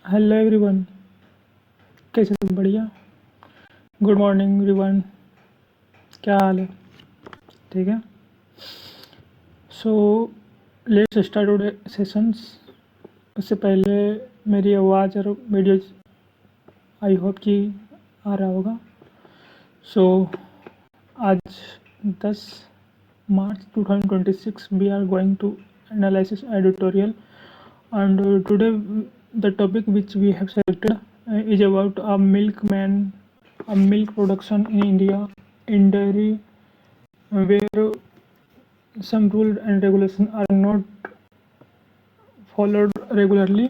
Hello everyone, कैसे सब? बढ़िया। गुड मॉर्निंग एवरीवन, क्या हाल है? ठीक है। So let's start today sessions. उससे पहले मेरी आवाज़ और वीडियो आई होप कि आ रहा होगा। सो आज 10 March 2026 we are going to analysis editorial and today the topic which we have selected is about a milkman, a milk production in India, in dairy, where some rules and regulations are not followed regularly।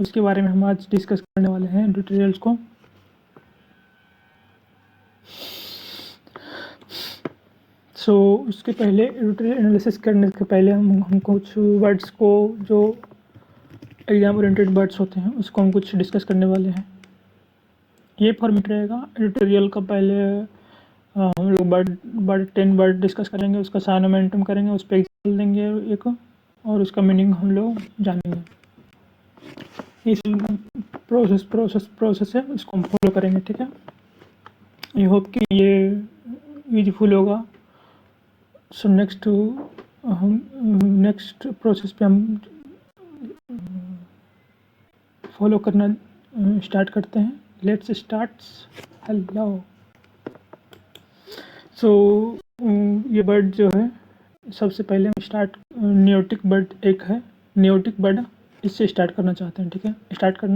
उसके बारे में हम आज discuss करने वाले हैं details को। सो उसके पहले एडिटोरियल एनालिसिस करने से पहले हम कुछ वर्ड्स को जो एग्जाम ओरिएंटेड वर्ड्स होते हैं उसको हम कुछ डिस्कस करने वाले हैं। ये फॉर्मेट रहेगा एडिटोरियल का। पहले हम लोग वर्ड 10 वर्ड डिस्कस करेंगे, उसका साइनोमेंटम करेंगे, उस पर एग्जाम्पल देंगे एक, और उसका मीनिंग हम लोग जानेंगे। इस प्रोसेस है, इसको हम फॉलो करेंगे। ठीक है। आई होप कि ये यूजफुल होगा। सो नेक्स्ट प्रोसेस पे हम फॉलो करना स्टार्ट करते हैं। Let's start. हेलो। सो ये वर्ड जो है, सबसे पहले हम स्टार्ट नियोटिक वर्ड एक है, नियोटिक वर्ड, इससे स्टार्ट करना चाहते हैं। ठीक है। स्टार्ट कर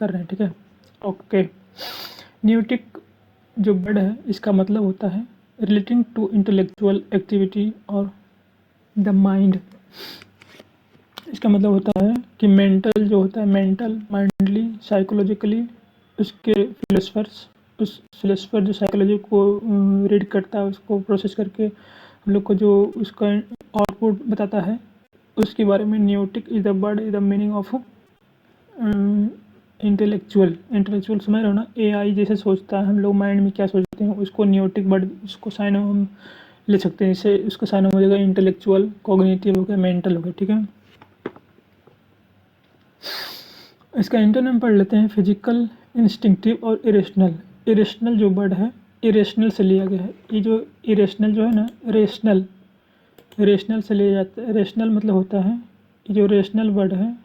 रहे हैं। ठीक है। ओके। नियोटिक जो वर्ड है इसका मतलब होता है रिलेटिंग टू इंटेलेक्चुअल एक्टिविटी और द माइंड। इसका मतलब होता है कि मेंटल जो होता है, मेंटल, माइंडली, साइकोलॉजिकली, उसके फिलोसफर्स, उस फिलोसफर जो साइकोलॉजी को रीड करता है, उसको प्रोसेस करके हम लोग को जो उसका आउटपुट बताता है, उसके बारे में noetic is the word is the meaning of intellectual. Intellectual समझ रहे हो ना? AI जैसे सोचता है, हम लोग माइंड में क्या सोचते हैं, उसको नियोटिक वर्ड, उसको साइनो हम ले सकते हैं। इससे उसका साइनो हो जाएगा इंटेलेक्चुअल, कॉग्निटिव हो गया, मेंटल हो गया। ठीक है। इसका इंटरनेम पढ़ लेते हैं। फिजिकल, इंस्टिंक्टिव और इरेशनल। इरेशनल जो वर्ड है, इरेशनल से लिया गया है। ये जो इरेशनल जो है ना, रेशनल से लिया जाता है। रेशनल मतलब होता है, ये जो रेशनल वर्ड है,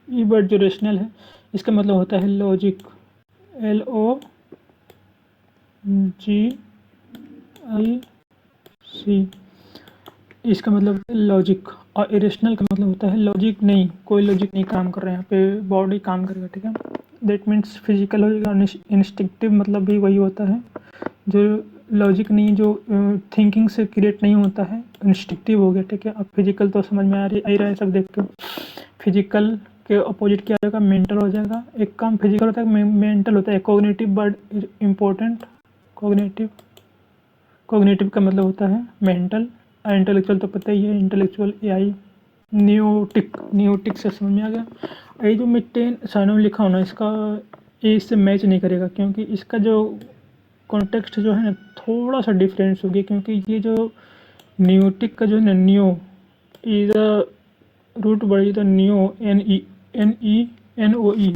ये वर्ड जो रेशनल है, इसका मतलब होता है लॉजिक। LOGIC। इसका मतलब लॉजिक। और इरेशनल का मतलब होता है लॉजिक नहीं, कोई लॉजिक नहीं काम कर रहा है, यहाँ पे बॉडी काम करेगा। ठीक है। दैट मीन्स फिजिकल हो जाएगा। इंस्टिंक्टिव मतलब भी वही होता है जो लॉजिक नहीं, जो थिंकिंग से क्रिएट नहीं होता है, इंस्टिंक्टिव हो गया। ठीक है। अब फिजिकल तो समझ में आ रहा है सब देख के। फिजिकल के अपोजिट क्या हो जाएगा? मेंटल हो जाएगा। एक काम फिजिकल होता है, मेंटल होता है। Cognitive word is important. Cognitive का मतलब होता है मेंटल। इंटेलेक्चुअल तो पता ही है, इंटेलेक्चुअल AI। नियोटिक से समझ में आ गया। ये जो मैं 10 साइनोम लिखा हूँ ना, इसका ये इससे मैच नहीं करेगा, क्योंकि इसका जो कॉन्टेक्स्ट जो है ना, थोड़ा सा डिफरेंस हो गया। क्योंकि ये जो नियोटिक का जो है ना, neo is the root word is the neo, NENOE।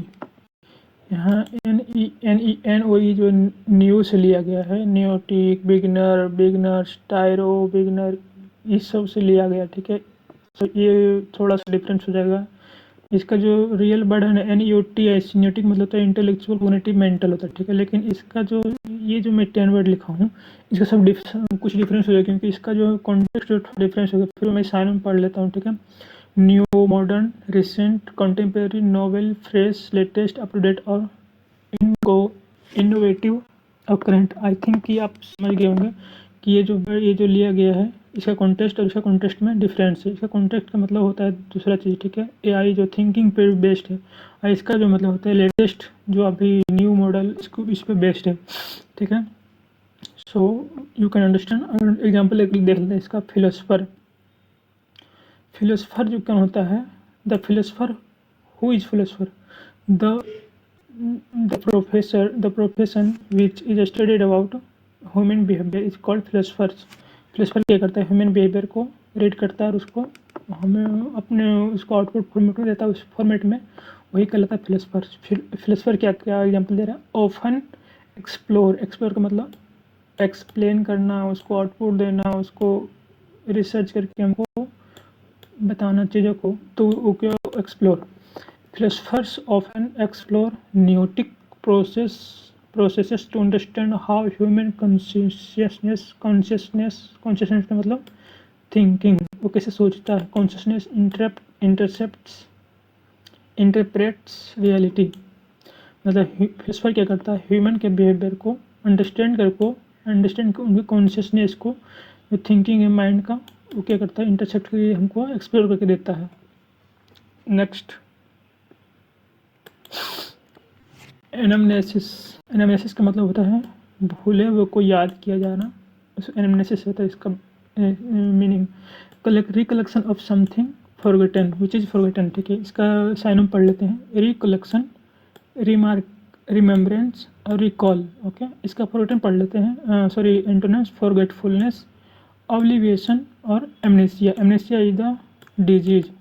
यहाँ NENOE जो न्यू से लिया गया है, नियोटिक, बिगनर्स, टायरो, बिगनर, इस सब से लिया गया। ठीक है। तो ये थोड़ा सा डिफरेंस हो जाएगा। इसका जो रियल वर्ड है ना, NEOTIC, नियोटिक मतलब तो इंटेलेक्चुअल, कॉग्निटिव, मेंटल होता है। ठीक है। लेकिन इसका जो ये जो मैं 10 वर्ड लिखा हूँ, इसका सब कुछ डिफरेंस हो गया, क्योंकि इसका जो कॉन्टेक्स्ट जो डिफरेंस हो गया। फिर मैं साइनम पढ़ लेता हूँ। ठीक है। New, modern, recent, contemporary, novel, fresh, latest, up to date और इनोवेटिव और करंट। आई थिंक कि आप समझ गए होंगे कि ये जो लिया गया है, इसका कॉन्टेक्स्ट और इसका कॉन्टेक्स्ट में डिफरेंस है। इसका कॉन्टेक्स्ट का मतलब होता है दूसरा चीज़। ठीक है। AI जो थिंकिंग पे बेस्ड है, और इसका जो मतलब होता है लेटेस्ट, जो अभी न्यू मॉडल, इसको इस पे बेस्ड है। ठीक है। So you can understand. Example एक देख लेते हैं इसका। फिलोसफर जो क्या होता है? The philosopher. Who is philosopher? The profession which is studied about human behavior is called philosophers। Philosopher क्या करता है? ह्यूमन बिहेवियर को रीड करता है और उसको हमें अपने उसको आउटपुट फॉर्मेट में देता है। उस फॉर्मेट में वही कहलाता है फिलोसफर। फिलोसफर क्या क्या एग्जाम्पल दे रहा है? ऑफन एक्सप्लोर, एक्सप्लोर का मतलब एक्सप्लेन करना, उसको आउटपुट देना, उसको रिसर्च करके हमको बताना चीज़ों को, तो वो क्या explore. Philosophers often explore noetic processes to understand how human consciousness का मतलब थिंकिंग, वो कैसे सोचता है, कॉन्शियसनेस इंटरप्रेट्स रियलिटी, मतलब फिलोसफर क्या करता है? ह्यूमन के बिहेवियर को अंडरस्टैंड कर उनकी कॉन्शियसनेस को, जो थिंकिंग है माइंड का, वो क्या करता है? इंटरसेप्ट करके हमको एक्सप्लोर करके देता है। Next, anamnesis. एनामनेसिस का मतलब होता है भूले हुए को याद किया जाना, एनामनेसिस होता है इसका meaning. Recollection of something forgotten, which is forgotten, ठीक है। इसका साइनम पढ़ लेते हैं। रिकलेक्शन, रिमेम्बरेंस और रिकॉल, ओके। इसका फॉरगेटन पढ़ लेते हैं, सॉरी एंटोनिम्स: फॉरगेटफुलनेस, ऑब्लिविएशन और amnesia. Amnesia is the disease,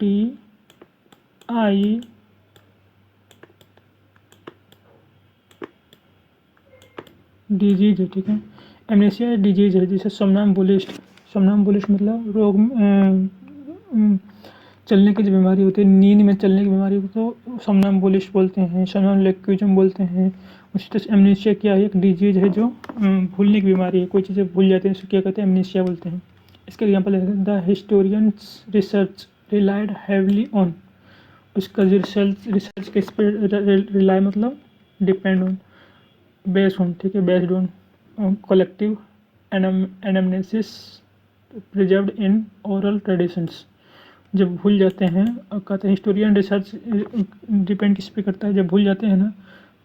DI disease है, ठीक है। एमनेसिया डिजीज है, जिसे सोमनाम्बुलिस्ट मतलब रोग, चलने की जो बीमारी होती है, नींद में चलने की बीमारी को तो सोमनाम्बुलिस्ट बोलते हैं, सोमनाम्बुलिज्म बोलते हैं। उसी तरह से एमनेसिया क्या है? एक डिजीज है जो भूलने की बीमारी है, कोई चीज़ें भूल जाते हैं, उसको क्या कहते हैं? एमनेसिया बोलते हैं। इसके एग्जाम्पल है the historians research relied heavily on, उसका रिसर्च किस पे रिलाई मतलब डिपेंड ऑन, बेस्ड ऑन, ठीक है, based on collective anamnesis preserved in oral traditions. जब भूल जाते हैं, और कहते हैं हिस्टोरियन रिसर्च डिपेंड किस पे करता है? जब भूल जाते हैं ना,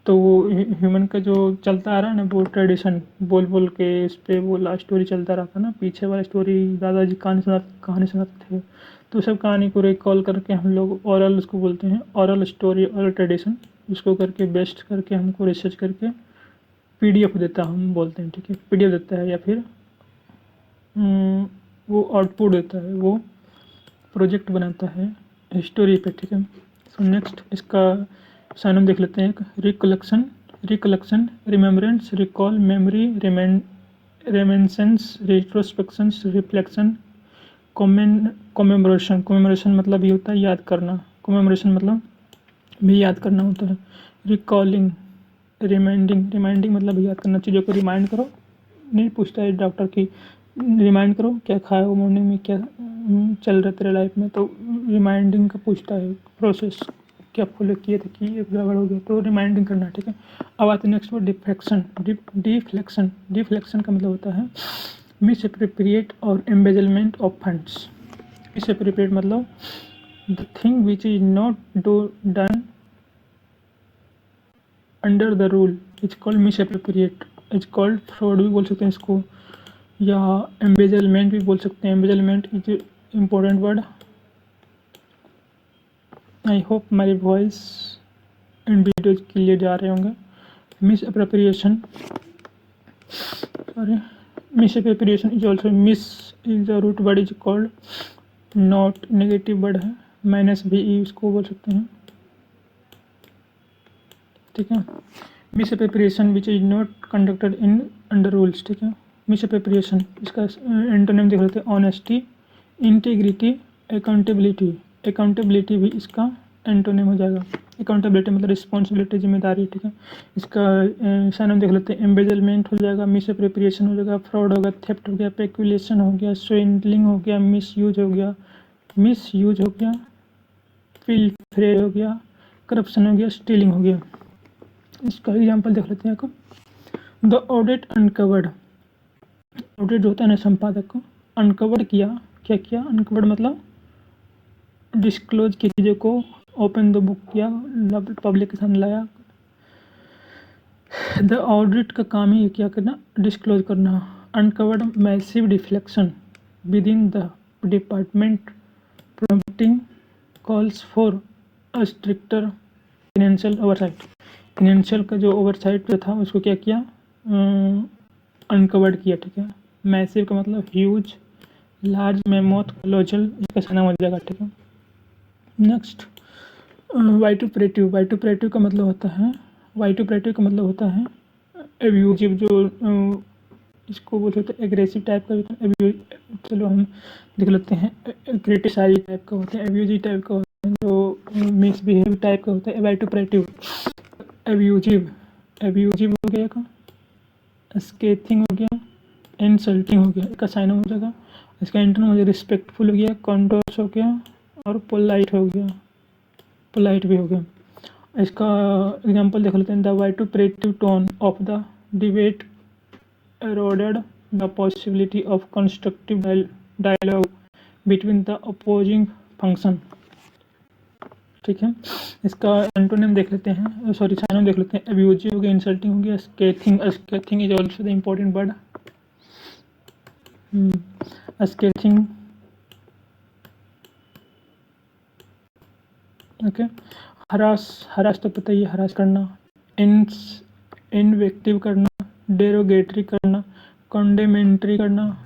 तो वो ह्यूमन का जो चलता आ रहा है ना, वो ट्रेडिशन बोल बोल के इस पे वो लास्ट स्टोरी चलता रहता ना, पीछे वाला स्टोरी दादाजी कहानी सुनाते थे, तो सब कहानी को रिकॉल करके हम लोग ओरल उसको बोलते हैं, ओरल स्टोरी, ओरल ट्रेडिशन, उसको करके बेस्ट करके हमको रिसर्च करके PDF देता हम बोलते हैं, ठीक है। PDF देता है या फिर वो आउटपुट देता है, वो प्रोजेक्ट बनाता है हिस्टोरी पे, ठीक है। सो नेक्स्ट, इसका साइनम देख लेते हैं। Recollection, remembrance, recall, memory, reminiscence, retrospections, reflection, commemoration मतलब ये होता है याद करना, कॉमेमोरेशन मतलब भी याद करना होता है। रिकॉलिंग, रिमाइंडिंग मतलब याद करना, चीज़ों को रिमाइंड करो, नहीं पूछता है डॉक्टर की रिमाइंड करो क्या खाया हो मॉर्निंग में, क्या चल रहा तेरे लाइफ में, तो रिमाइंडिंग का पूछता है प्रोसेस, क्या फॉलो किए थे कि गड़बड़ हो गया, तो रिमाइंडिंग करना, ठीक है। अब आते हैं नेक्स्ट वर्ड डिफ्लेक्शन का मतलब होता है मिसअप्रोप्रिएट और एम्बेजलमेंट ऑफ फंड्स। मिसअप्रोप्रिएट मतलब the thing which is not done under the rule is called misappropriate, is called fraud भी बोल सकते हैं इसको, या एम्बेजलमेंट भी बोल सकते हैं। Embezzlement is important word. I hope मेरी वॉइस इन वीडियोज क्लियर जा रहे होंगे। Misappropriation, sorry, misappropriation is also, mis is the root word is called, not negative word है, -VE इसको बोल सकते हैं, ठीक है। Misappropriation which is not conducted in under rules, ठीक है। मिसअप्रोप्रिएशन, इसका एंटोनिम देख लेते हैं। Honesty, integrity, accountability. अकाउंटेबिलिटी भी इसका एंटोनिम हो जाएगा। अकाउंटेबिलिटी मतलब रिस्पॉन्सिबिलिटी, जिम्मेदारी, ठीक है। इसका साइनम देख लेते हैं। एम्बेजलमेंट हो जाएगा, मिसअप्रोप्रिएशन हो जाएगा, फ्रॉड हो गया, थेफ्ट हो गया, पेक्यूलेशन हो गया, स्वेंडलिंग हो गया, मिसयूज हो गया, पिल्फरेज हो गया, करप्शन हो गया, स्टीलिंग हो गया। इसका एग्जाम्पल देख लेते हैं। द ऑडिट अनकवर्ड, ऑडिट जो होता है ना, संपादक को अनकवर्ड किया, क्या किया? अनकवर्ड मतलब डिस्क्लोज की चीज़ों को, ओपन द बुक किया, पब्लिक के सामने लाया। द ऑडिट का काम ही क्या करना? डिस्क्लोज करना। Uncovered massive deflection with in the department prompting calls for a stricter financial oversight. Financial का जो ओवरसाइट था उसको क्या किया? अनकवर्ड किया, ठीक है। मैसिव का मतलब ह्यूज, लार्ज, मेमोथ, कोलोजल, इसका साइनम हो जाएगा, ठीक है। नेक्स्ट, वाइटुपरेटिव का मतलब होता है एब्यूजिव, जो इसको बोलते हैं एग्रेसिव टाइप का भी होता है। चलो हम देख लेते हैं। क्रिटिसाइज टाइप का होता है, एब्यूजिव टाइप का होता है, जो मिसबिहेव टाइप का होता है वाइटुपरेटिव। एब्यूजिव हो गया का, स्केथिंग हो गया, इंसल्टिंग हो गया, इसका साइनम हो जाएगा। इसका इंटरनम हो गया रिस्पेक्टफुल हो गया, कॉन्टोर्स हो गया और पोलाइट हो गया, पोलाइट भी हो गया। इसका एग्जांपल देख लेते हैं। The vituperative tone of the debate eroded the possibility of constructive dialogue between the opposing function। ठीक है, इसका एंटोनिम देख लेते हैं, सॉरी साइनम देख लेते हैं। एब्यूजिव हो गया, इंसल्टिंग हो गया, scathing is also the important word. Scathing, okay. Harass तो पता ही है, हरास करना। इनवेक्टिव करना, डेरोगेटरी करना, कॉन्डेमेंट्री करना,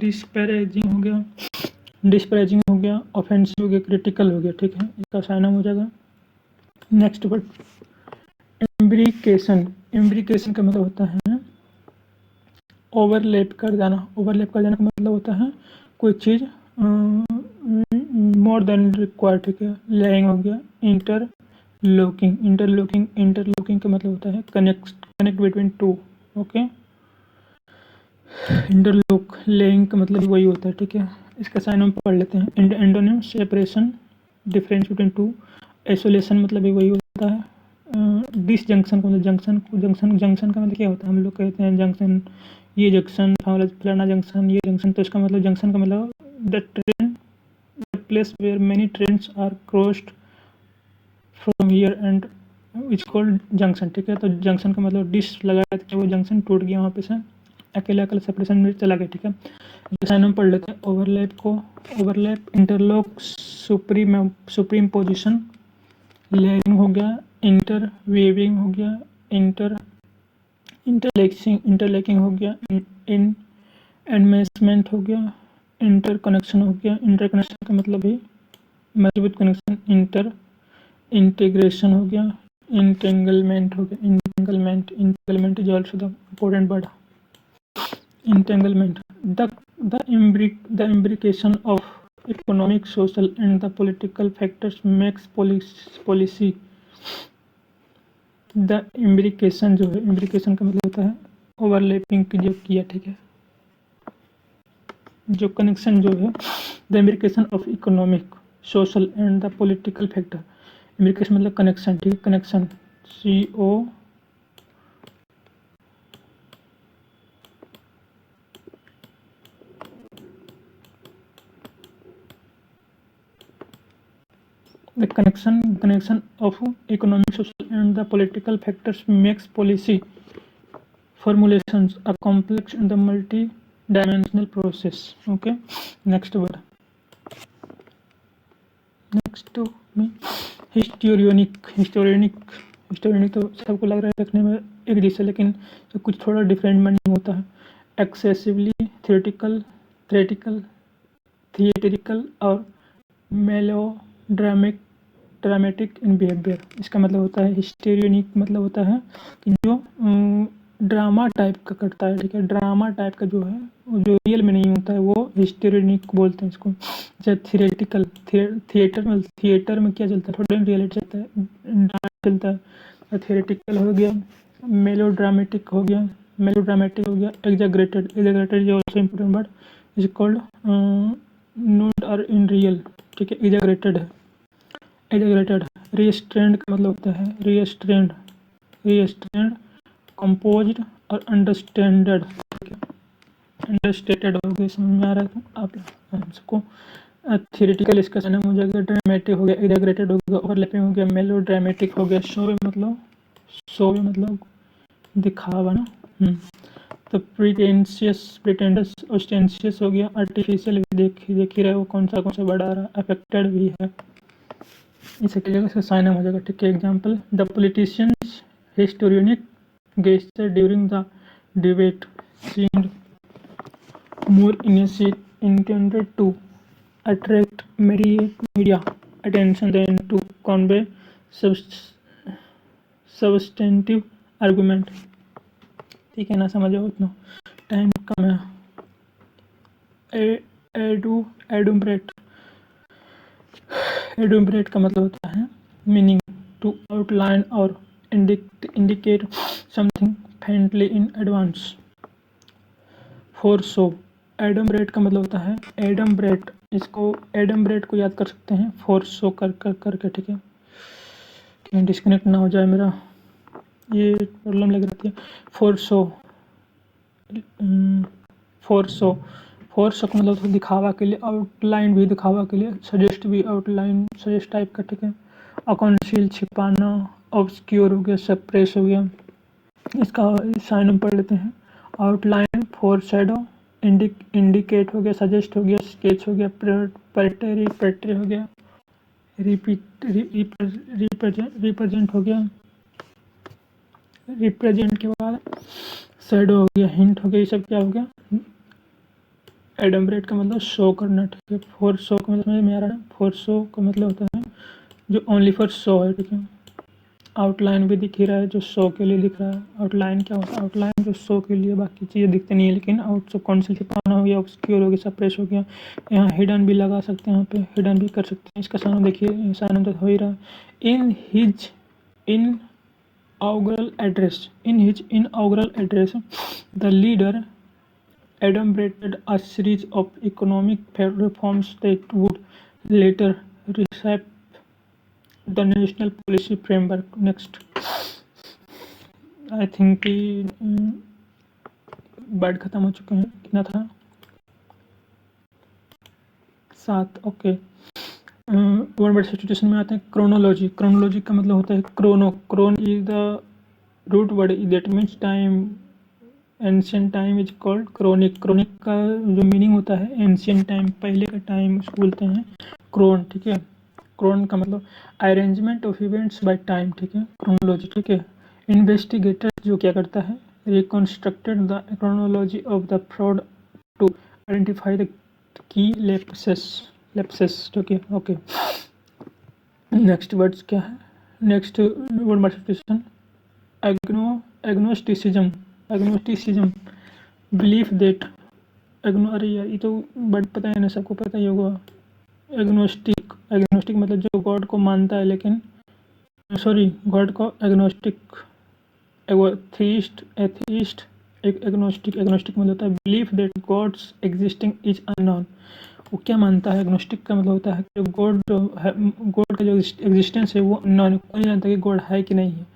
डिस्पैरेजिंग हो गया, ऑफेंसिव हो गया, क्रिटिकल हो गया। ठीक है, इसका साइनम हो जाएगा। Next word इम्ब्रिकेशन। इम्ब्रिकेशन का मतलब होता है ओवरलैप कर जाना। ओवरलैप कर जाने का मतलब होता है कोई चीज़ मोर देन रिक्वायर्ड। ठीक है, लेइंग हो गया। इंटरलॉकिंग का मतलब होता है connect between two. Okay, interlock, laying का मतलब वही होता है। ठीक है, इसका साइन हम पढ़ लेते हैं। Antonym separation, difference between two. Isolation मतलब भी वही होता है। डिसजंक्शन का मतलब जंक्शन का मतलब क्या होता है? हम लोग कहते हैं जंक्शन, ये जंक्शन, फलाना जंक्शन, ये जंक्शन। तो इसका मतलब जंक्शन का मतलब the place where many trains are crossed from here and it's called junction. ठीक है, तो जंक्शन का मतलब डिश लगाया था, वो जंक्शन टूट गया, वहाँ पे से अकेला सेपरेशन में चला गया। ठीक है, साइन हम पढ़ लेते हैं ओवरलैप को। Overlap, interlock, supreme position, layering हो गया, इंटरवेविंग हो गया, इंटरलेकिंग हो गया, इन एनमेसमेंट हो गया, इंटरकनेक्शन हो गया। इंटरकनेक्शन का मतलब ही मजबूत कनेक्शन। इंटीग्रेशन हो गया, इंटेंगलमेंट हो गया। Entanglement is also the important word. Entanglement, the imbrication of economic, social and the political factors makes policy। The imbrication जो है, इम्ब्रिकेशन का मतलब होता है ओवरलैपिंग की जो किया। ठीक है, जो कनेक्शन जो है, the imbrication of economic, social and the political factor. Imbrication मतलब कनेक्शन। ठीक है, connection CO The connection of economic, social and the political factors makes policy formulations a complex and the multi-dimensional process। Okay, next word, next में हिस्टोरियनिक तो सबको लग रहा है देखने में एक जैसे, लेकिन तो कुछ थोड़ा डिफरेंट मीनिंग होता है। एक्सेसिवली थिएट्रिकल और ड्रामेटिक इन बिहेवियर। इसका मतलब होता है हिस्टोरियनिक, मतलब होता है कि जो ड्रामा टाइप का करता है। ठीक है, ड्रामा टाइप का जो है, जो रियल में नहीं होता है, वो हिस्टोरियनिक बोलते हैं इसको। जैसे थिएटर में क्या चलता है? थोड़ा रियलिटी चलता है, ड्रामा चलता है। थिएटिकल हो गया, मेलोड्रामेटिक हो गया, exaggerated is also important word, is called not और इन रियल। ठीक है, एग्जैगरेटेड है। रिस्ट्रेंड का मतलब होता है रिस्ट्रेंड, कंपोज्ड और अंडरस्टैंडेड। अंडरस्टेटेड हो गया, समझ में आ रहा है आप सबको। थियरिटिकल इसका साइन हो जाएगा, ड्रामेटिक हो गया, एग्जैगरेटेड हो गया, ओवरलैपिंग हो गया, मेलोड्रामेटिक हो गया, शो मतलब दिखावा ना। तो प्रिटेंडस ऑस्टेंशियस हो गया, आर्टिफिशियल भी देख ही रहे हो कौन सा वर्ड आ रहा है, अफेक्टेड भी है, इसे की जगह से साइन हो जाएगा। ठीक है, example, the politician's histrionic gesture during the debate seemed more intended to attract media attention than to convey substantive argument। ठीक है ना, समझो उतना, टाइम कम है। एडुम्ब्रेट का मतलब होता है मीनिंग टू आउटलाइन और indicate something faintly in advance. Foreshow, adumbrate का मतलब होता है एडम्ब्रेट, इसको एडम्ब्रेट को याद कर सकते हैं फोरशो करके। ठीक है, कहीं डिस्कनेक्ट ना हो जाए मेरा, ये प्रॉब्लम लग रही है। फोरशो का मतलब दिखावा के लिए, आउटलाइन भी दिखावा के लिए, सजेस्ट भी आउटलाइन सजेस्ट टाइप का। ठीक है, अकाउंटशील छिपाना, ऑब्सक्योर हो गया, सप्रेस हो गया। इसका साइन हम पढ़ लेते हैं। आउटलाइन, फोरशैडो, इंडिकेट हो गया, सजेस्ट हो गया, स्केच हो गया, प्रेटरी हो गया, रिप्रेजेंट हो गया, रिप्रेजेंट के बाद शैडो हो गया, हिंट हो गया। ये सब क्या हो गया? एडम्ब्रेट का मतलब शो करना। ठीक है, फॉर शो का मतलब समझ में आ रहा है। फॉर शो का मतलब होता है जो ओनली फॉर शो है। ठीक है, आउटलाइन भी दिख ही रहा है जो शो के लिए दिख रहा है। आउटलाइन क्या होता है? आउटलाइन जो शो के लिए, बाकी चीज़ें दिखती नहीं है, लेकिन आउट से कौन से छिपाना हो गया, ऑब्सक्योर हो गया, सप्रेस हो गया। यहाँ हिडन भी लगा सकते हैं, यहाँ पे हिडन भी कर सकते हैं। इसका साइन देखिए, साइन तो हो ही रहा है। In his inaugural address, the leader adumbrated a series of economic reforms that would later reshape the national policy framework. Next, I think कि वर्ड खत्म हो चुके हैं। कितना था? 7। ओके, वन वर्ड सब्स्टिट्यूशन में आते हैं। क्रोनोलॉजी का मतलब होता है chron is the root word that means time. Ancient time is called chronic का जो मीनिंग होता है एंशियंट टाइम, पहले का टाइम उसको बोलते हैं क्रोन। ठीक है, क्रोन का मतलब arrangement of events by time. ठीक है, क्रोनोलॉजी। ठीक है, इन्वेस्टिगेटर जो क्या करता है, reconstructed the chronology of the fraud to identify the key lapses. ठीक है, ओके। नेक्स्ट वर्ड्स क्या है? Next word multiplication, agnosticism, belief that अरे यार ये तो बट पता है ना, सबको पता ही होगा। एग्नोस्टिक मतलब जो गॉड को मानता है, लेकिन गॉड को एग्नोस्टिक, एथीस्ट एक एग्नोस्टिक मतलब होता है belief that gods existing is unknown. वो क्या मानता है? एग्नोस्टिक का मतलब होता है कि गॉड का जो एग्जिस्टेंस है वो अननोन है, कोई नहीं जानता कि गॉड है कि नहीं है,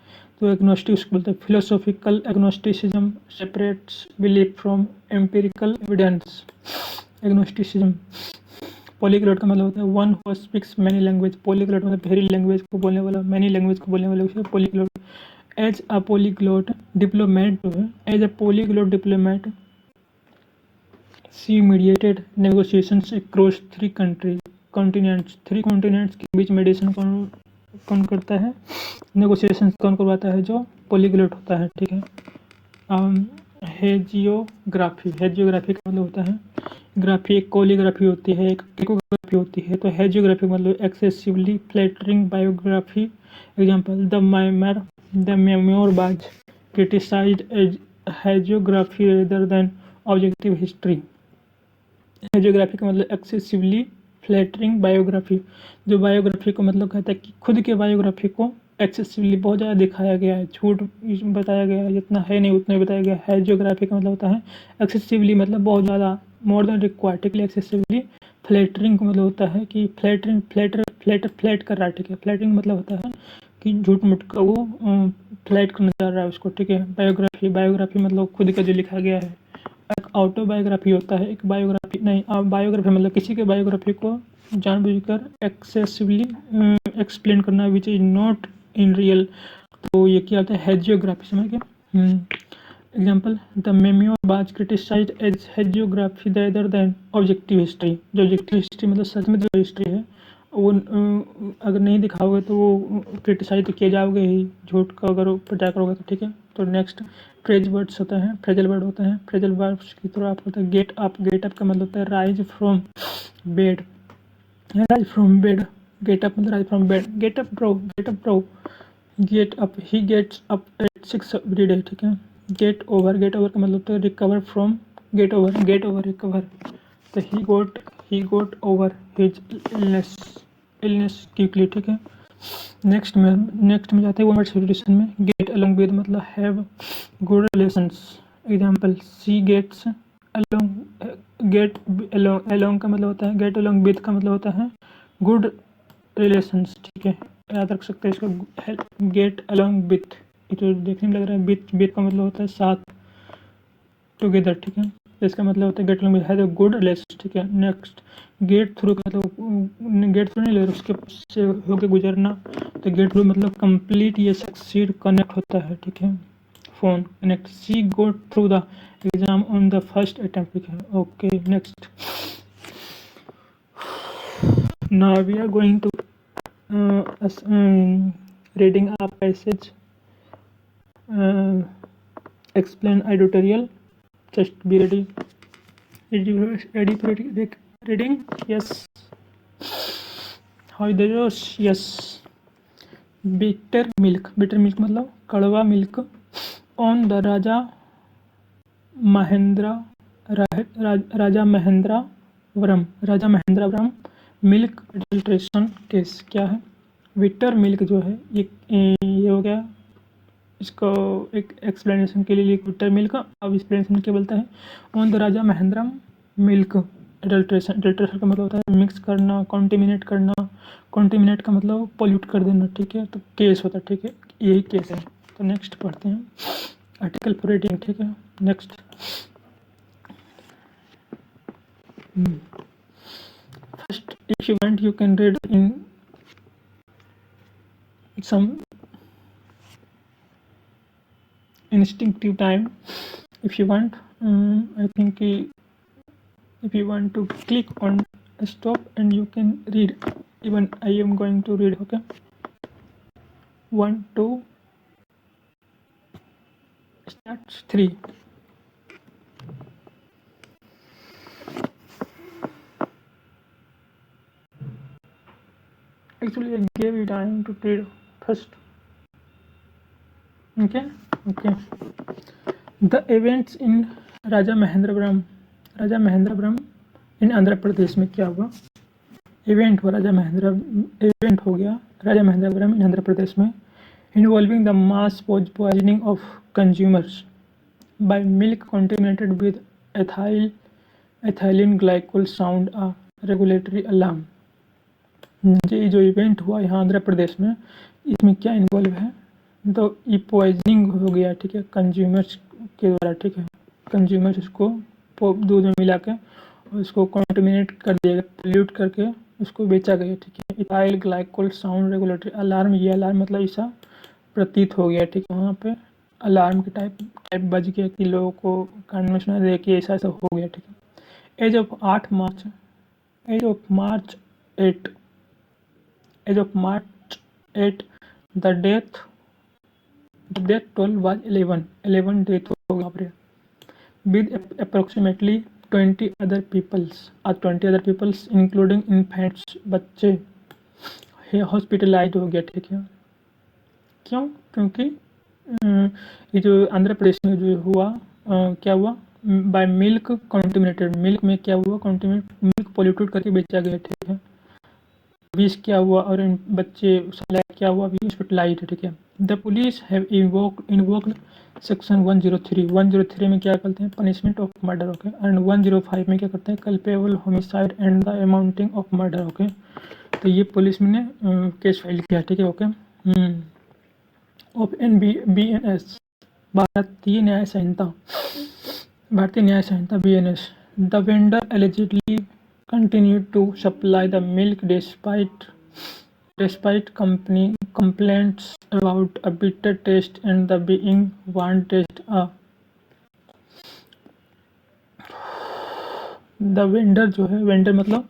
तो एग्नोस्टिक उसको बोलते हैं। Philosophical agnosticism separates belief from empirical evidence. Agnosticism. Polyglot का मतलब होता है one who speaks many language. Polyglot मतलब वेरी लैंग्वेज को बोलने वाला, मैनी लैंग्वेज को बोलने वाला, उसे polyglot. As a polyglot diplomat जो है, as a polyglot diplomat she mediated negotiations across 3 continents. 3 continents के बीच मेडिएशन कौन करता है? नेगोशिएशन कौन करवाता है? जो पॉलीग्लॉट होता है। ठीक है, हेजियोग्राफी का मतलब होता है ग्राफी, एक कोलिग्राफी होती है, एक इकोग्राफी होती है। तो हेजियोग्राफी मतलब excessively flattering biography. Example, the memoirs criticised hagiography rather than objective history. Hagiography का मतलब एक्सेसिवली फ्लैटरिंग बायोग्राफी, जो बायोग्राफी को मतलब कहता है कि खुद के बायोग्राफी को एक्सेसिवली बहुत ज़्यादा दिखाया गया है, झूठ बताया गया है, जितना है नहीं उतना ही बताया गया है। हेजियोग्राफी का मतलब होता है एक्सेसिवली मतलब बहुत ज़्यादा, मोर देन रिक्वायर्ड। ठीक है, एक्सेसिवली। फ्लैटरिंग का मतलब होता है कि फ्लैट कर रहा है। ठीक है, फ्लैटरिंग मतलब होता है कि झूठ मूठ का वो फ्लैट करना चाह रहा है उसको। ठीक है, बायोग्राफी मतलब खुद का जो लिखा गया है। एक ऑटोबायोग्राफी होता है, एक बायोग्राफी नहीं। बायोग्राफी मतलब किसी के बायोग्राफी को जानबूझकर एक्सेसिवली एक्सप्लेन करना, which is not in real. तो ये क्या होता है? हेजियोग्राफी। समझ गए? Example, the memoirs criticised as hagiography rather than objective history. जो ऑब्जेक्टिव हिस्ट्री मतलब सच में जो हिस्ट्री है वो अगर नहीं दिखाओगे तो वो क्रिटिसाइज तो किए जाओगे ही, झूठ का अगर प्रचार करोगे तो। ठीक है, तो नेक्स्ट फ्रेजल वर्ड्स होते हैं। फ्रेजल वर्ड्स की तरह आप होता है गेट अप का मतलब होता है rise from bed. Get up मतलब rise from bed, get up bro, get up bro, get up, he gets up at 6 every day, ठीक है। गेट ओवर, गेट ओवर का मतलब होता है recover from, get over recover, तो he got over his illness quickly, ठीक है। Next में जाते हैं वन वर्ड सॉल्यूशन में। गेट अलोंग विद मतलब have good relations, example she gets along, get along का मतलब होता है, गेट अलोंग विद का मतलब होता है गुड रिलेशंस, ठीक है, याद रख सकते हैं इसको। गेट अलोंग विथ, जो देखने में लग रहा है विथ का मतलब होता है साथ, टुगेदर, ठीक है। इसका मतलब होता है gate along with has a good relation, ठीक है। नेक्स्ट गेट थ्रू का मतलब गेट थ्रू नहीं ले उसके से होके गुजरना, तो गेट थ्रू मतलब कंप्लीट या सक्सीड कनेक्ट होता है, ठीक है। Phone connect, she got through the exam on the first attempt, ठीक है। Okay next, now we are going to reading a passage, explain editorial, just be ready. Ready for reading? Yes. How is the Josh? Yes. bitter milk मतलब कड़वा milk, on the Rajamahendravaram milk adulteration case. क्या है bitter milk जो है, ये हो गया, इसको एक एक्सप्लेनेशन के लिए बिटर मिल्क। अब एक्सप्लेनेशन क्या बोलता है, on the Rajamahendram milk adulteration, adulteration का मतलब होता है मिक्स करना, कॉन्टेमिनेट करना, कॉन्टेमिनेट का मतलब पॉल्यूट कर देना, ठीक है, तो केस होता है, ठीक है, यही केस है। तो नेक्स्ट पढ़ते हैं आर्टिकल फॉर रीडिंग, ठीक है। Next first, if you want you can read in some instinctive time. If you want, I think if you want to click on stop and you can read, even I am going to read, okay, 1 2 starts 3. Actually I gave you time to read first, okay. The events in राजा महेंद्रवरम इन आंध्र प्रदेश में क्या हुआ, event हो गया राजा महेंद्रवरम इन आंध्र प्रदेश में, involving the mass poisoning of consumers by milk contaminated with ethylene glycol sound a regulatory alarm. ये जो event हुआ यहाँ आंध्र प्रदेश में, इसमें क्या इन्वॉल्व है, तो ये पॉइजनिंग हो गया, ठीक है, कंज्यूमर्स के द्वारा, ठीक है, कंज्यूमर्स उसको दूध में मिला के उसको कॉन्टेमिनेट कर दिया गया, पोल्यूट करके उसको बेचा गया, ठीक है। Ethyl glycol sound regulatory alarm, ये अलार्म मतलब ऐसा प्रतीत हो गया, ठीक है, वहाँ पे अलार्म के टाइप बज गया कि लोगों को कान में सुना दे कि ऐसा हो गया, ठीक है। As of March 8 the death toll was 11 death हो गया, with approximately 20 other peoples including infants, बच्चे हॉस्पिटलाइज हो गया, ठीक है। क्यों, क्योंकि ये जो आंध्र प्रदेश में जो हुआ, क्या हुआ, बाय मिल्क कॉन्टेमिनेटेड, मिल्क में क्या हुआ, मिल्क पॉल्यूटेड करके बेचा गया, ठीक है, विष क्या हुआ, और इन बच्चे क्या हुआ, अभी हॉस्पिटलाइज, ठीक है। The police have invoked section 103 में क्या करते हैं, punishment of murder, okay, and 105 में क्या करते हैं, culpable homicide and the amounting of murder, okay. तो ये पुलिस ने केस फाइल किया, ठीक है, ओके। ऑफ BNS, भारतीय न्याय संहिता BNS, the vendor allegedly continued to supply the milk despite company complaints about a bitter taste and the being wanted the vendor जो है, वेंडर मतलब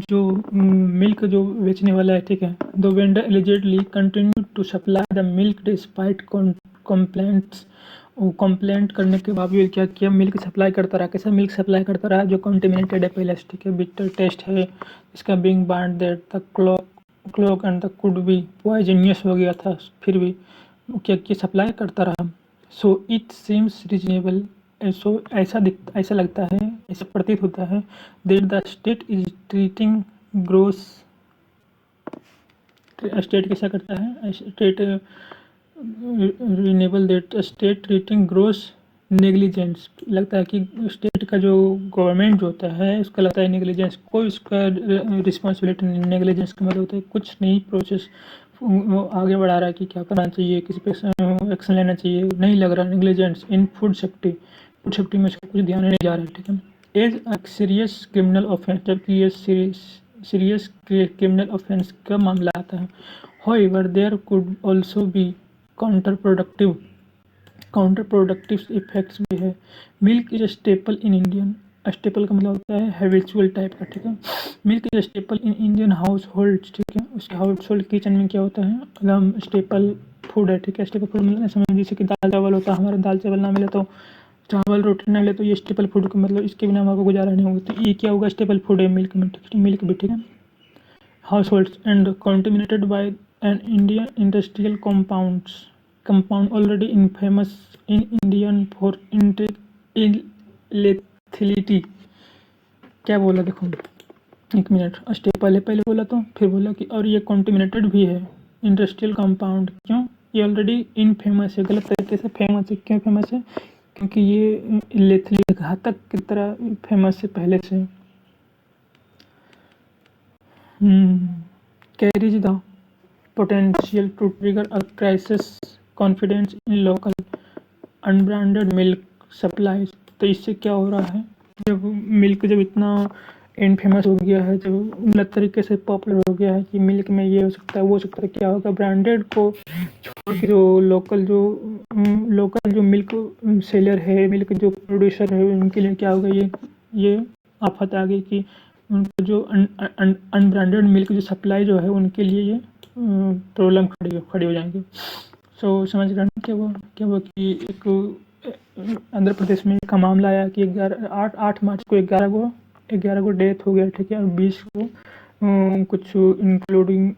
जो मिल्क जो बेचने वाला है, ठीक है। The vendor allegedly continue to supply the milk despite complaints, complaint करने के बावजूद क्या किया, मिल्क सप्लाई करता रहा। कैसा मिल्क सप्लाई करता रहा, जो कॉन्टेमिनेटेड है पहले, ठीक है, बिटर टेस्ट है, इसका being bond that the clock and the could भी पॉइजनियस हो गया था, फिर भी वो क्या सप्लाई करता रहा। So it seems reasonable, so ऐसा लगता है, ऐसा प्रतीत होता है that the state is treating gross, state कैसा करता है, state reasonable that state treating gross negligence, लगता है कि स्टेट का जो गवर्नमेंट जो होता है उसका लगता है नेग्लिजेंस, कोई उसका रिस्पॉन्सिबिलिटी नहीं। नेग्लिजेंस का मतलब होता है कुछ नहीं प्रोसेस आगे बढ़ा रहा है कि क्या करना चाहिए, किसी पे एक्शन लेना चाहिए, नहीं लग रहा। नेग्लिजेंस इन फूड सेफ्टी, फूड सेफ्टी में उसका कुछ ध्यान नहीं जा रहा है, ठीक है। As a serious criminal offence, जबकि ये सीरियस क्रिमिनल ऑफेंस का मामला आता है। However, there could also be counterproductive effects भी है। Milk is staple in Indian, staple का मतलब होता है हैबिचुअल टाइप का, ठीक है। Milk is staple in Indian house hold, ठीक है। उसके हाउस होल्ड किचन में क्या होता है, मतलब स्टेपल फूड है, ठीक है। स्टेपल फूड मतलब समझ, जैसे कि दाल चावल होता है, हमारा दाल चावल ना मिले तो, चावल रोटी ना मिले तो ये स्टेपल फूड का मतलब इसके बिना हमारे को गुजारा नहीं होगा, तो ये क्या होगा, स्टेपल फूड है मिल्क में, ठीक है। मिल्क भी, ठीक है। Households and contaminated by an Indian industrial compound already infamous in Indian for lethality। क्या बोला देखो, एक मिनट, स्टेपल है पहले बोला तो, फिर बोला कि और ये कॉन्टिमिनेटेड भी है इंडस्ट्रियल कंपाउंड, क्यों, ये ऑलरेडी इनफेमस है, गलत तरीके से फेमस है। क्यों फेमस है, क्योंकि ये लेथली घातक की तरह फेमस है पहले से। carries the potential to trigger a crisis confidence in local unbranded milk supplies। तो इससे क्या हो रहा है, जब मिल्क जब इतना इनफेमस हो गया है, जब गलत तरीके से पॉपुलर हो गया है कि मिल्क में ये हो सकता है वो हो सकता है, क्या होगा, ब्रांडेड को छोड़ के जो लोकल जो मिल्क सेलर है, मिल्क जो प्रोड्यूसर है, उनके लिए क्या होगा, ये आफत आ गई कि उनको जो अनब्रांडेड मिल्क जो सप्लाई जो है उनके लिए ये प्रॉब्लम खड़ी हो जाएंगी। सो समझ रहे हैं क्या वो कि एक आंध्र प्रदेश में का मामला आया कि 8 मार्च को 11 को डेथ हो गया, ठीक है। और 20 को कुछ इंक्लूडिंग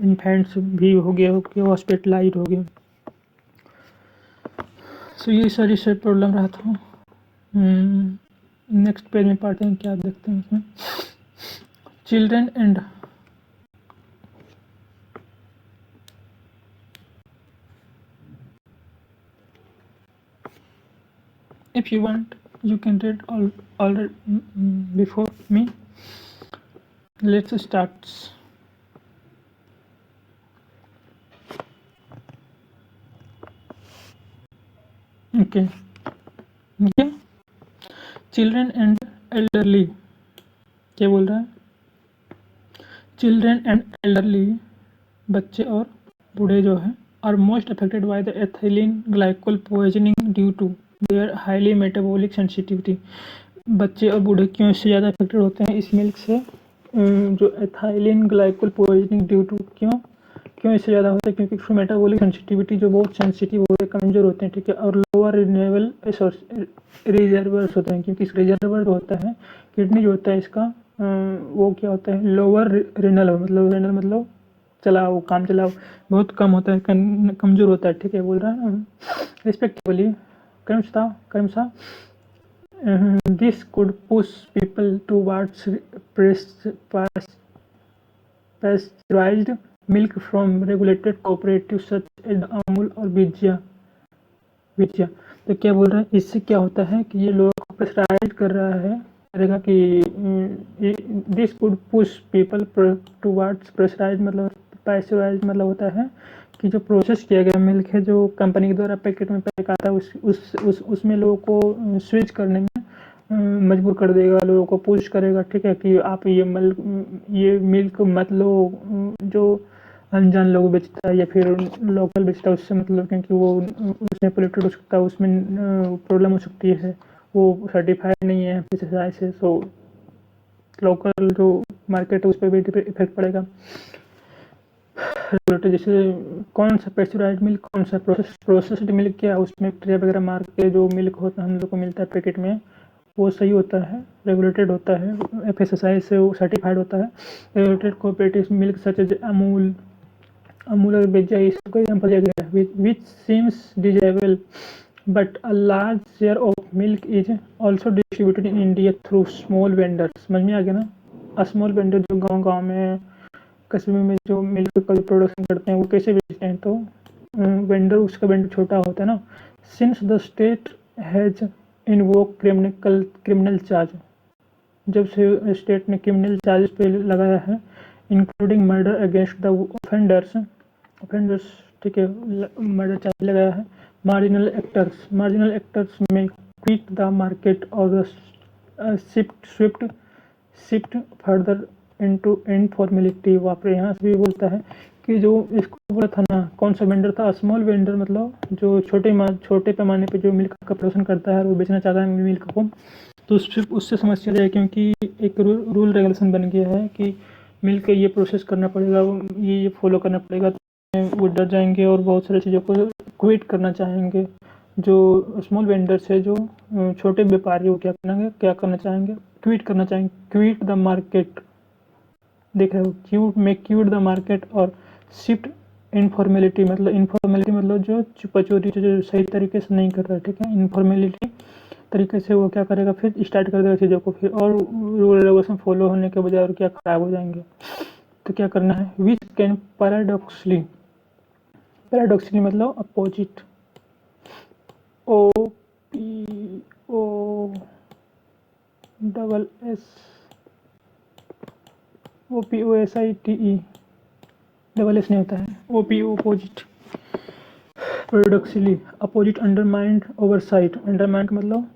इन्फेंट्स भी हो गया, हॉस्पिटलाइज हो गया। सो ये सारी से प्रॉब्लम रहा था। नेक्स्ट पेज में पढ़ते हैं, क्या देखते हैं इसमें, children and if you want you can read all before me। let's start। okay children and elderly, क्या बोल रहा है, चिल्ड्रन एंड एल्डरली, बच्चे और बूढ़े जो है, are most affected by the ethylene glycol poisoning due to their highly metabolic sensitivity. बच्चे और बूढ़े क्यों इससे ज़्यादा अफेक्टेड होते हैं इस मिल्क से, जो ethylene glycol poisoning due to, क्यों इससे ज़्यादा होता है, क्योंकि उसकी मेटाबॉलिक सेंसिटिविटी जो बहुत सेंसिटिव होते हैं, कमज़ोर होते हैं, ठीक है। और लोअर रिन्यूएबल रिजर्वर्स होते हैं, क्योंकि इस रिजर्वर जो होता है, किडनी जो होता है इसका, वो क्या होता है, लोअर रेनल मतलब चलाओ, काम चलाओ बहुत कम होता है, कमज़ोर होता है, ठीक है, बोल रहा है रिस्पेक्टिवली क्रमशः। This could push people towards pasteurized milk from regulated cooperatives such as Amul और विजया। तो क्या बोल रहे हैं, इससे क्या होता है कि ये लोगों को प्रेशराइज कर रहा है, करेगा कि this could push people towards pressurise, मतलब पैस्चराइज मतलब होता है कि जो प्रोसेस किया गया मिल्क है, जो कंपनी के द्वारा पैकेट में पैक आता है, उसमें लोगों को स्विच करने में मजबूर कर देगा, लोगों को पुश करेगा, ठीक है, कि आप ये मिल्क मत लो जो अनजान लोग बेचता है या फिर लोकल बेचता है, उससे मतलब, क्योंकि वो उसमें पोल्यूटेड हो सकता है, उसमें प्रॉब्लम हो सकती है, वो सर्टिफाइड नहीं है पेस्टिसाइड से। सो लोकल जो मार्केट है उस पर भी इफेक्ट पड़ेगा। रेगुलेटर जैसे कौन सा पेस्टिसाइड मिल्क, कौन सा प्रोसेस्ड मिल्क, क्या उसमें ट्रे वगैरह मार के जो मिल्क होता है हम लोग को मिलता है पैकेट में, वो सही होता है, रेगुलेटेड होता है, FSSAI से वो सर्टिफाइड होता है। Regulated cooperative milk such as Amul, Amul और बेजा इसको एग्जाम्पल दिया गया है, which seems desirable but a large share of milk is also distributed in India through small vendors. समझ में आ गया ना? स्मॉल वेंडर जो गाँव में कस्बे में जो मिल्क का प्रोडक्शन करते हैं वो कैसे बेचते हैं, तो वेंडर, उसका वेंडर छोटा होता है ना। Since the state has invoke criminal charge, जब से स्टेट ने क्रिमिनल चार्ज पे लगाया है, including murder against the offenders, ठीक है, मर्डर चार्ज लगाया है। मार्जिनल एक्टर्स में क्विक द मार्केट और शिफ्ट फर्दर इनटू इनफॉर्मेलिटी। वहाँ पे यहाँ से भी बोलता है कि जो इसको बोला था ना, कौन सा वेंडर था? स्मॉल वेंडर, मतलब जो छोटे पैमाने पे जो मिल्क का प्रोडक्शन करता है और वो बेचना चाहता है मिल्क को, तो उससे समस्या है, क्योंकि एक रूल रेगुलेशन बन गया है कि मिल्क ये प्रोसेस करना पड़ेगा, ये फॉलो करना पड़ेगा। तो वो डर जाएंगे और बहुत सारी चीज़ों को क्विट करना चाहेंगे। जो स्मॉल वेंडर्स है, जो छोटे व्यापारी, वो क्या करना चाहेंगे? क्विट करना चाहेंगे। क्विट द मार्केट, देख रहे हो, क्यूट द मार्केट और शिफ्ट इनफॉर्मेलिटी, मतलब जो चुपा चोरी जो सही तरीके से नहीं कर रहा है, ठीक है, इनफॉर्मेलिटी तरीके से वो क्या करेगा, फिर स्टार्ट कर देगा चीज़ों को, फिर और रूल रेगुलेशन फॉलो होने के बजाय और क्या खराब हो जाएंगे। तो क्या करना है? विच कैन पैराडॉक्सली मतलब अपोजिट, OPOSITE, डबल एस नहीं होता है, OPO opposite, paradoxically opposite undermined oversight, undermined मतलब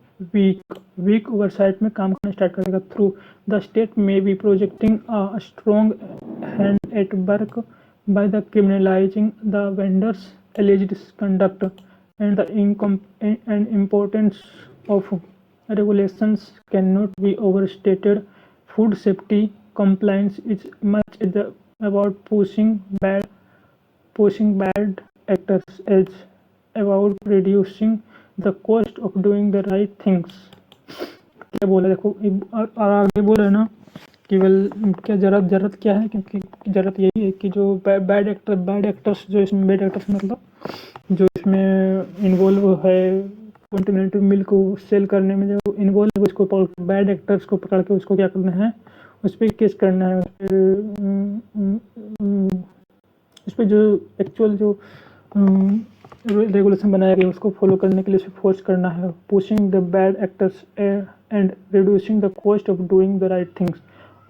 वीक ओवरसाइट में काम करना स्टार्ट करेगा। Through the state may be projecting a strong hand at work by the criminalizing the vendors' alleged conduct and the importance of regulations cannot be overstated. Food safety compliance is much about pushing bad actors as about reducing the cost of doing the right things. क्या बोला देखो, और आगे बोला ना, केवल क्या जरूरत क्या है, क्योंकि जरूरत यही है कि जो बैड एक्टर्स जो इसमें बैड एक्टर्स मतलब जो इसमें इन्वॉल्व है कॉन्टिनेंटल मिल्क को सेल करने में जो इन्वॉल्व है, उसको बैड एक्टर्स को पकड़ के उसको क्या करना है, उस पर केस करना है, उस पर जो एक्चुअल जो रेगुलेशन बनाया गया उसको फॉलो करने के लिए उसे फोर्स करना है। Pushing the bad actors and reducing the cost of doing the right things,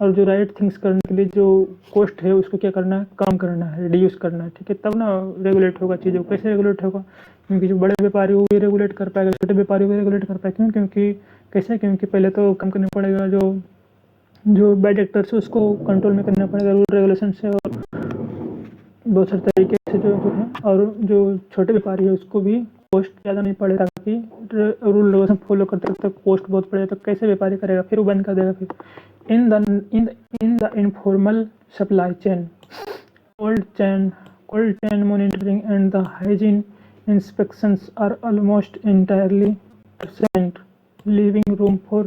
और जो राइट थिंग्स करने के लिए जो कॉस्ट है उसको क्या करना है, काम करना है, रिड्यूस करना है, ठीक है, तब ना रेगुलेट होगा चीज़ों। कैसे रेगुलेट होगा? क्योंकि जो बड़े व्यापारी वो भी रेगुलेट कर पाएगा, छोटे व्यापारी भी रेगुलेट कर पाएगा। क्योंकि कैसे? क्योंकि पहले तो कम करना पड़ेगा जो बैड एक्टर्स है उसको कंट्रोल में करना पड़ेगा रूल रेगुलेशन से, और बहुत सारे तरीके से जो है, और जो छोटे व्यापारी है उसको भी कॉस्ट ज़्यादा नहीं पड़ेगा, ताकि रूल रेगुलेशन फॉलो करते करते कॉस्ट बहुत पड़ेगा, तो कैसे व्यापारी करेगा? फिर वो बंद कर देगा। फिर in the informal supply chain, cold chain monitoring and the hygiene inspections are almost entirely absent, leaving room for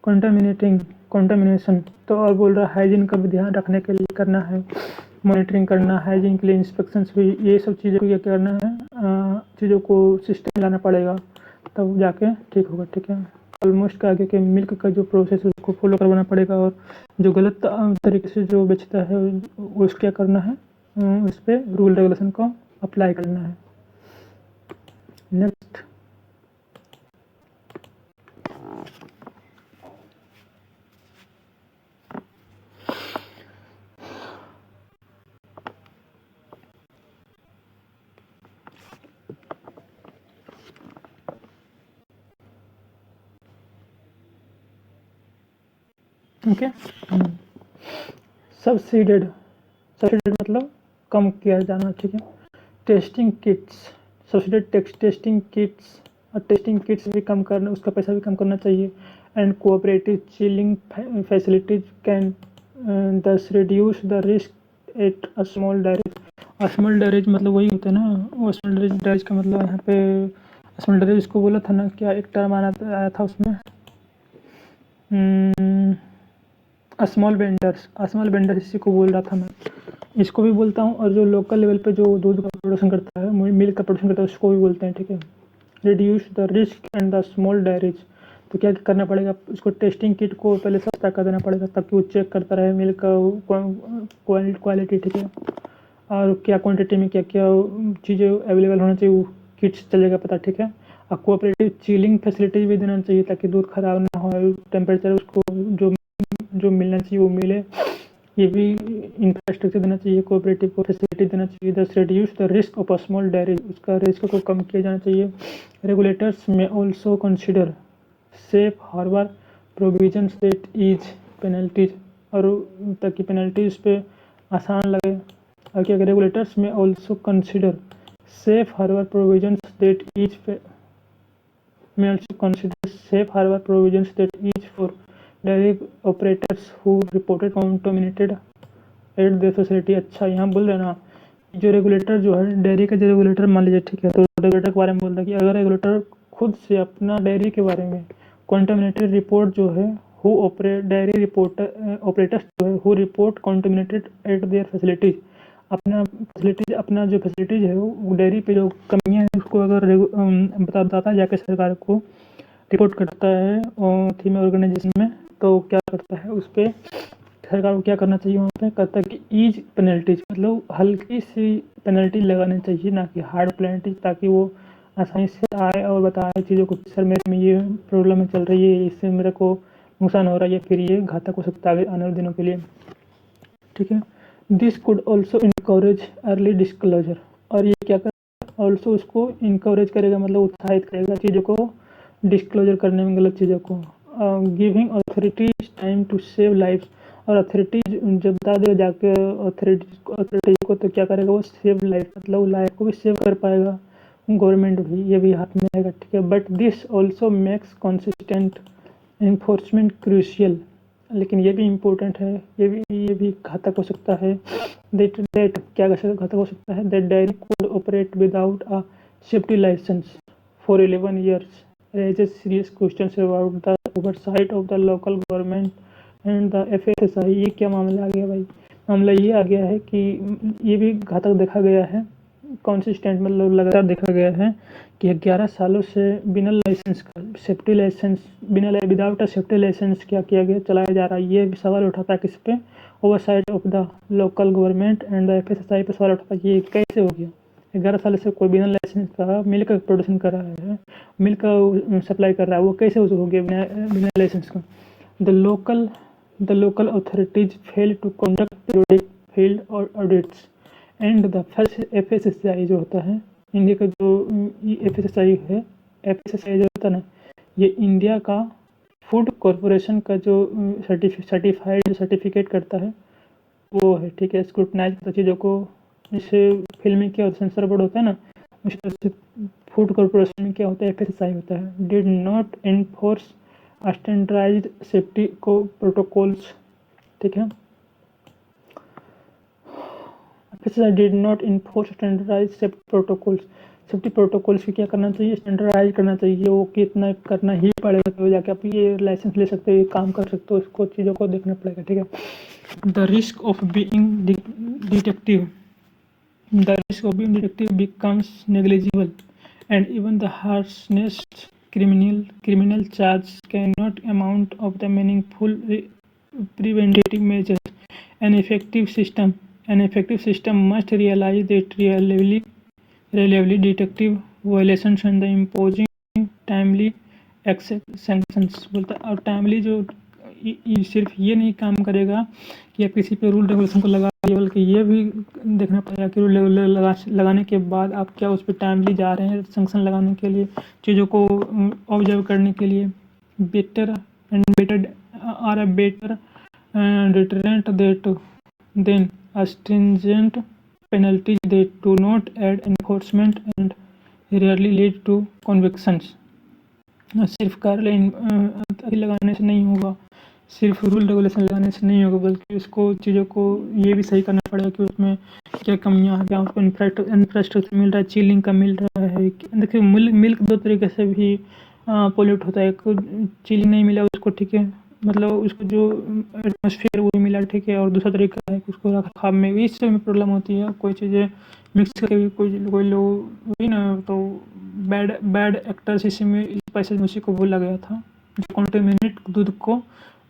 contamination। तो और बोल रहा है हाइजीन का भी ध्यान रखने के लिए करना है, मॉनिटरिंग करना, हाइजीन के लिए इंस्पेक्शंस भी, ये सब चीज़ों को ये करना है, चीज़ों को सिस्टम लाना पड़ेगा, तब जाके ठीक होगा, ठीक है। ऑलमोस्ट का आगे के मिल्क का जो प्रोसेस है उसको फॉलो करवाना पड़ेगा, और जो गलत तरीके से जो बेचता है उसको क्या करना है, उस पर रूल रेगुलेशन को अप्लाई करना है। नेक्स्ट, ओके, सब्सिडेड मतलब कम किया जाना, ठीक है। Testing kits, subsidised testing kits, और टेस्टिंग किट्स भी कम करना, उसका पैसा भी कम करना चाहिए। And cooperative chilling facilities can thus reduce the risk at a small dairies. Small dairies मतलब वही होता है ना, वो स्मॉल डायरेज का मतलब यहाँ पे स्मॉल डायरेज को बोला था ना, क्या एक टर्म आया था उसमें, स्मॉल वेंडर्स इसी को बोल रहा था मैं, इसको भी बोलता हूँ। और जो लोकल लेवल पे जो दूध का प्रोडक्शन करता है, मिल्क का प्रोडक्शन करता है, उसको भी बोलते हैं, ठीक है। Reduce the risk and the small diaries, तो क्या करना पड़ेगा, उसको टेस्टिंग किट को पहले सस्ता कर देना पड़ेगा ताकि वो चेक करता रहे मिल्क का क्वालिटी, ठीक है। और क्या क्वांटिटी में क्या क्या चीज़ें अवेलेबल होना चाहिए, वो किट्स चलेगा पता, ठीक है। और कोऑपरेटिव चिलिंग फैसिलिटीज भी देना चाहिए ताकि दूध खराब ना हो, टेम्परेचर उसको जो जो मिलना चाहिए वो मिले। ये भी इंफ्रास्ट्रक्चर देना चाहिए, कोऑपरेटिव को फैसिलिटी देना चाहिए। Thus reduce the risk of a small dairy, उसका रिस्क को कम किया जाना चाहिए। Regulators may also consider safe harbour provisions that ease penalties, और ताकि पेनल्टीज पे आसान लगे। और क्या, regulators may also consider safe harbour provisions that ease may also consider safe harbor provisions that each for dairy operators who reported contaminated at their facility। अच्छा, यहाँ बोल रहे ना, जो रेगुलेटर जो है डेयरी का, जो रेगुलेटर मान लीजिए, ठीक है, तो रेगुलेटर के बारे में बोलता है कि अगर रेगुलेटर खुद से अपना डेयरी के बारे में कॉन्टामिनेटेड रिपोर्ट जो है, who operate dairy reporter operators जो है who report contaminated eight there facilities, अपना जो फैसिलिटीज है वो डेयरी पे जो कमियां हैं उसको अगर बताता है जाके सरकार को रिपोर्ट करता है थी में ऑर्गेनाइजेशन में, तो क्या करता है उस पर सरकार को क्या करना चाहिए, वहाँ पे कहता है कि ईज पेनल्टीज, मतलब हल्की सी पेनल्टी लगानी चाहिए, ना कि हार्ड पेनल्टी, ताकि वो आसानी से आए और बताए चीज़ों को, सर मेरे में ये प्रॉब्लम में चल रही है, इससे मेरे को नुकसान हो रहा है, या फिर ये घातक हो सकता है आने वाले दिनों के लिए, ठीक है। This could also encourage early disclosure, और ये क्या करेगा, ऑल्सो उसको इनकरेज करेगा, मतलब उत्साहित करेगा चीज़ों को डिस्क्लोजर करने में, गलत चीज़ों को। Giving authorities time to save life, और अथॉरिटीज जब बता देगा जाके अथॉरिटीज को, तो क्या करेगा वो, सेव लाइफ, मतलब लाइफ को भी सेव कर पाएगा, गवर्नमेंट भी, ये भी हाथ में आएगा, ठीक है। But this also makes consistent enforcement crucial, लेकिन ये भी इम्पोर्टेंट है, ये भी घातक हो सकता है। दैट क्या घातक हो सकता है, that dairy could operate without a safety licence for 11 years raises serious questions about the oversight of the local government and the FSSAI। ये क्या मामला आ गया भाई, मामला ये आ गया है कि ये भी घातक देखा गया है, कंसिस्टेंट मतलब लगातार देखा गया है कि 11 सालों से बिना लाइसेंस का, सेफ्टी लाइसेंस बिना विदाउट अ सेफ्टी लाइसेंस क्या किया गया, चलाया जा रहा है। ये भी सवाल उठाता है किस पे, oversight of the local government and the FSSAI पे सवाल उठाता है, ये कैसे हो गया। 11 साल से कोई बिना लाइसेंस का मिल्क का प्रोडक्शन कर रहा है, मिल्क का सप्लाई कर रहा है, वो कैसे हो गया बिना लाइसेंस का। The local authorities fail to conduct periodic field audits and the FSSAI जो होता है इंडिया का, जो FSSAI है, FSSAI जो होता है ना, ये इंडिया का फूड कॉरपोरेशन का जो सर्टिफिकेट करता है वो है, ठीक है। स्क्रूटनाइज करता चीज़ों को, जैसे फिल्म में क्या होता है, सेंसर बोर्ड होता है ना, उस तरह से फूड कॉरपोरेशन में क्या होता है, FSSAI होता है। Did not enforce standardised safety को प्रोटोकॉल्स, ठीक है। FSSAI did not enforce standardised safety protocols की क्या करना चाहिए, स्टैंडर्डाइज करना चाहिए, वो कितना करना ही पड़ेगा, तो जाके आप ये लाइसेंस ले सकते हो, ये काम कर सकते हो, उसको चीज़ों को देखना पड़ेगा, ठीक है। The risk of being detective becomes negligible, and even the harshest criminal charge cannot amount of the meaningful preventative measures. An effective system must realize that reliably detective violations and the imposing timely sanctions बोलता है। और timely जो सिर्फ ये नहीं काम करेगा कि आप किसी पे रूल रेगुलेशन को लगा, बल्कि ये भी देखना पड़ेगा कि रूल लगाने के बाद आप क्या उस पर टाइमली जा रहे हैं सैंक्शन लगाने के लिए, चीज़ों को ऑब्जर्व करने के लिए। Better are a better deterrent than stringent penalties that do not aid enforcement and rarely lead to convictions। सिर्फ कार्य लगाने से नहीं होगा, सिर्फ रूल रेगुलेशन लगाने से नहीं होगा, बल्कि उसको चीज़ों को ये भी सही करना पड़ेगा कि उसमें क्या कमियां हैं, क्या उसको इंफ्रास्ट्रक्चर मिल रहा है, चिलिंग का मिल रहा है। देखिए मिल्क दो तरीके से भी पोल्यूट होता है, चिलिंग नहीं मिला उसको, ठीक है, मतलब उसको जो एटमॉस्फेयर वो मिला, ठीक है। और दूसरा तरीका है कि उसको रख रखाव में भी इससे प्रॉब्लम होती है। कोई चीज़ें मिक्स करके भी कोई लोग वही ना, तो बैड बैड एक्टर्स इसी में इस पैसे में उसी को बोला गया था, जो कॉन्टेमिनेट दूध को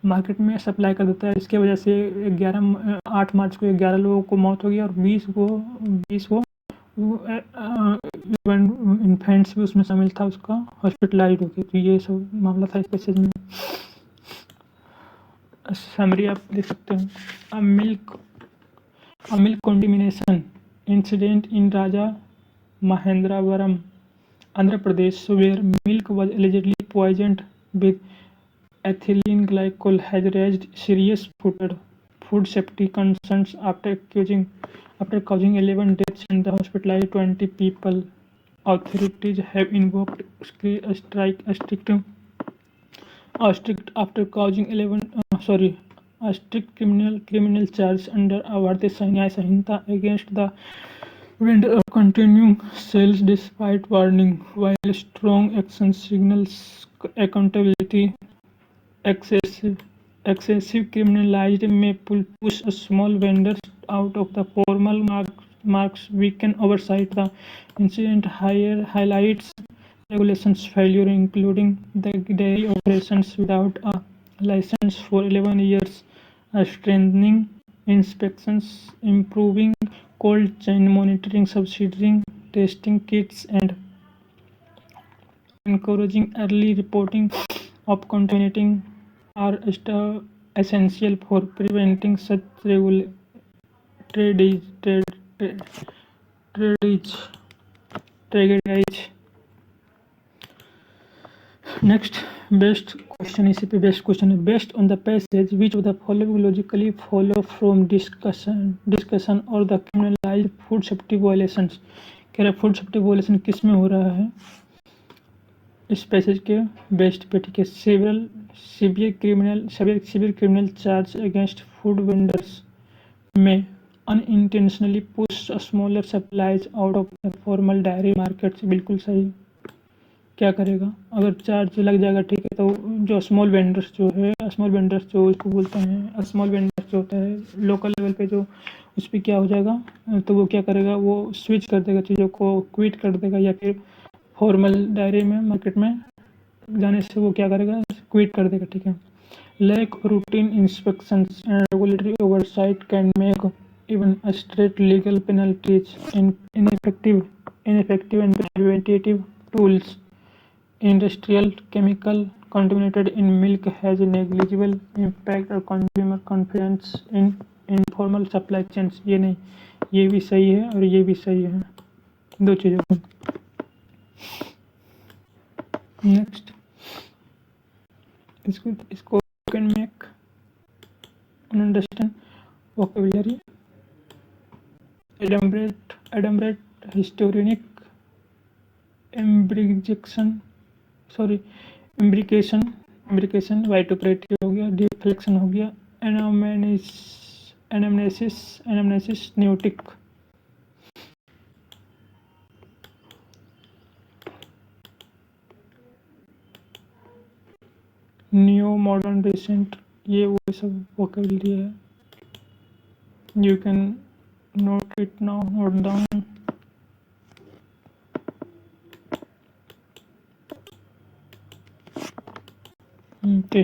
मार्केट में सप्लाई कर देता है। इसके वजह से 8 मार्च को 11 लोगों को मौत हो गई और 20 को इवन इन्फेंट्स भी उसमें शामिल था, उसका हॉस्पिटलाइज हो गया। तो ये सब मामला था इस पैसेज में। समरी आप देख सकते हो। A milk contamination incident in Rajamahendravaram, Andhra Pradesh, where milk was allegedly poisoned with ethylene glycol, has raised serious food safety concerns after causing 11 deaths and hospitalized 20 people. Authorities have invoked a strict criminal charge under Bharatiya Nyaya Sanhita against the vendor of continuing sales despite warning, while strong action signals accountability. Excessive excessive criminalized may push small vendors out of the formal marks weaken oversight. The incident highlights regulations failure, including the dairy operations without a license for 11 years, strengthening inspections, improving cold chain monitoring, subsidizing testing kits, and encouraging early reporting of contaminating are essential for preventing such tragedies. tragedies. tragedies. Next, best question इसी पे based question है। Based on the passage which of the following logically follow from discussion और the criminalised food safety violations. कह रहा है food safety violation किस में हो रहा है इस पैसेज के बेस्ट पे, ठीक है। Severe criminal charge against food vendors may unintentionally push smaller suppliers out of the formal dairy markets. बिल्कुल सही। क्या करेगा अगर चार्ज लग जाएगा, ठीक है, तो जो स्मॉल वेंडर्स जो इसको बोलते हैं, स्मॉल वेंडर्स जो होता है लोकल लेवल पे, जो उस पर क्या हो जाएगा, तो वो क्या करेगा, वो स्विच कर देगा, चीज़ों को क्विट कर देगा, या फिर फॉर्मल डायरी में मार्केट में जाने से वो क्या करेगा, क्विट कर देगा, ठीक है। Lack routine inspections and regulatory oversight can make even straight legal penalties ineffective and preventative tools. Industrial chemical contaminated in milk has a negligible impact on consumer confidence in informal supply chains। ये नहीं, ये भी सही है और ये भी सही है, दो चीज़ों को। नेक्स्ट, इसको can make understand vocabulary. Adumbrate histrionic imbrication vituperative हो गया, डिफ्लेक्शन हो गया, anamnesis noetic. New modern recent, ये वो सब वोकेबुलरी है। You can note it now, note down. Okay,